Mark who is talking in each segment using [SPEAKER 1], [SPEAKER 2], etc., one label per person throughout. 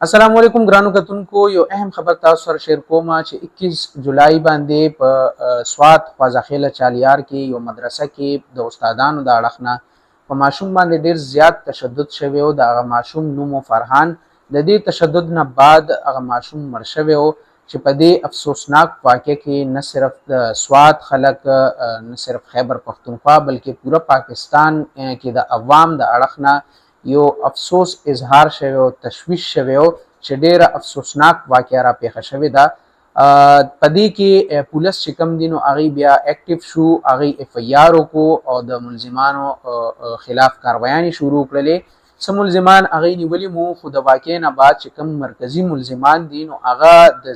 [SPEAKER 1] अस्सलामुअलैकुम ګرانو کتونکو یو اهم خبر تاسو سره شیر کوم چې 21 جولای باندې په سوات خوازخیله چالیار کې یو مدرسه کې د استادانو د اړخنه په ماشوم باندې ډیر زیات تشدد شوی او د هغه ماشوم نوم فرحان د دې تشدد نه بعد هغه ماشوم مړ شوی او چې په دې افسوسناک واقع کې نه صرف د سوات خلک نه صرف خیبر پختونخوا بلکې پورا پاکستان کې د عوام د اړخنه یو افسوس اظهار شوی او تشویش شوی او چې ډیره افسوسناک واقعه را پیښه شوې ده. په دې کې پولیس چې کوم دي نو هغې بیا اکټیو شو، هغې اف ای آر وکړو او د ملزمانو خلاف کاروایانې شروع کړلې. څه ملزمان هغې نیولي مو، خو د واقعې نه بعد چې کوم مرکزي ملزمان دي نو هغه د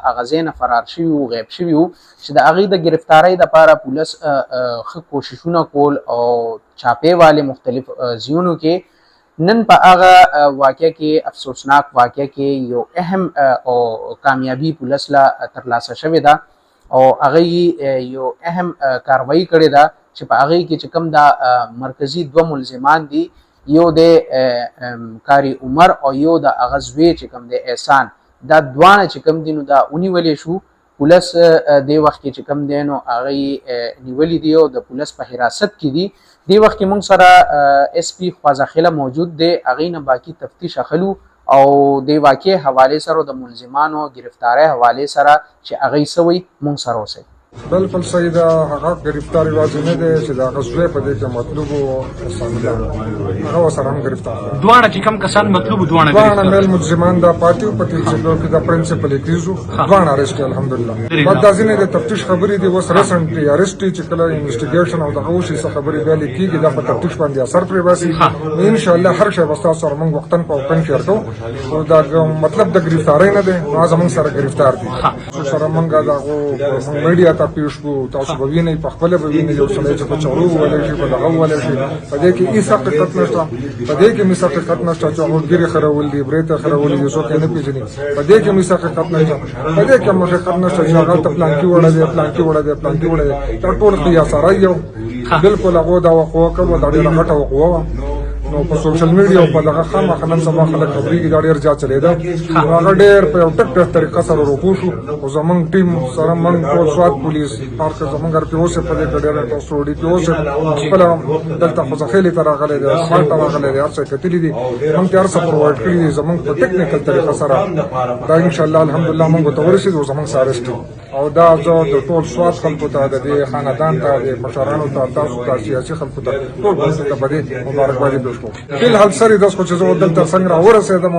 [SPEAKER 1] هغه ځای نه فرار شوي وو، غیب شوي وو، چې د هغې د ګرفتارۍ دپاره پولیس ښه کوششونه کول او چاپې والې مختلف ځایونو کې. نن په هغه واقعه کې افسوسناک واقعه کې یو اهم او کامیابی پولیس لا ترلاسه شوې ده او هغه یو اهم کاروایی کړې ده چې په هغه کې چې کوم د مرکزي دوه ملزمان دي، یو د کاری عمر او یو د هغه زوی چې کوم دی احسان، دا دواړه چې کوم دي نو دا ونیولې شو. پولیس د وخت کې چې کوم دی نو هغه نیولې دي او د پولیس په حراست کې دي. د وخت کې موږ سره اس پی خوازخیله موجود دی، هغې نه باقي تفتیش اخلو او د واقعې حوالې سره د ملزمانو ګرفتارۍ حوالې سره چې هغې څه وایي موږ سره اوسئ.
[SPEAKER 2] بالکل صحیح ده. هغه ګرفتار یوازې نه دی چې د هغه زوی په دې کې مطلوب و سامده هغه ورسره هم ګرفتار دی.
[SPEAKER 3] دواړه چې کوم کسان مطلوب
[SPEAKER 2] دواړه میل ملزمان د پارټي او په تلسلو کې د پرنسپل کیزو دواړه اریسټ الحمدلله. بعد د ځینې د تفتیش خبرې دي اوس ریسنټلی اریسټ چې کله انویسټیګیشن او دغه وشي څه خبرې بیا لیکيږي دا په تفتیش باندې اثر پرې باسي. ان شاء الله هر شی به تاسو سره موږ وختن په اوپن شیر کوو او دا مطلب د ګرفتارۍ نه دی، نو زموږ سره ګرفتار دي. سره موږ دا میډیا ته پیښ کو تاسو به وینئ، په خپله به وینئ یو سړی چې په چغرو وولی شي، په دغه وولی شي. په دې کې هېڅ حقیقت نشته، په دې کې هېڅ حقیقت نشته چې هغه ګیرې خرول دي، برېته خرول دي، څوک یې نه پېژني. په دې کې هېڅ حقیقت نشته، په دې کې هم حقیقت نشته چې هغه ته پلانکي وړی دی، پلانکي وړی دی، پلانکي وړی دی. دا ټول قیاسارۍ یو بلکل هغو دا وقوعه کوه، دا ډېره غټه وقوعه وه. نو په سوشل میډیا او په دغه خامخا نن سبا خلک خبرېږي، دا ډېر زیات چلېده. هغه ډېر په یو ټک ټک طریقه سره روپو شو او زموږ ټیم سره موږ ټول سوات پولیس پارک زموږ ار پی او صاحب په دې کې ډېر تاسو ډي پی او صاحب خپله دلته خوځخیلې ته راغلی دی، اسمال ته راغلی دی، هر څه کتلي دي، موږ ته هر څه پرووایډ کړي دي زموږ په ټکنیکل طریقه سره. دا انشاءالله الحمدلله موږ ته ورسېدو او زموږ سره اریسټ او دا زه د ټول سوات خلکو ته، د دې خاندان ته، د مشرانو ته، تاسو ته، سیاسي خلکو ته، ټول خلکو ته په دې مبارکبادي پېښ کوم. فی الحال سر یې داس خو چې زه دلته څنګه راورسېدم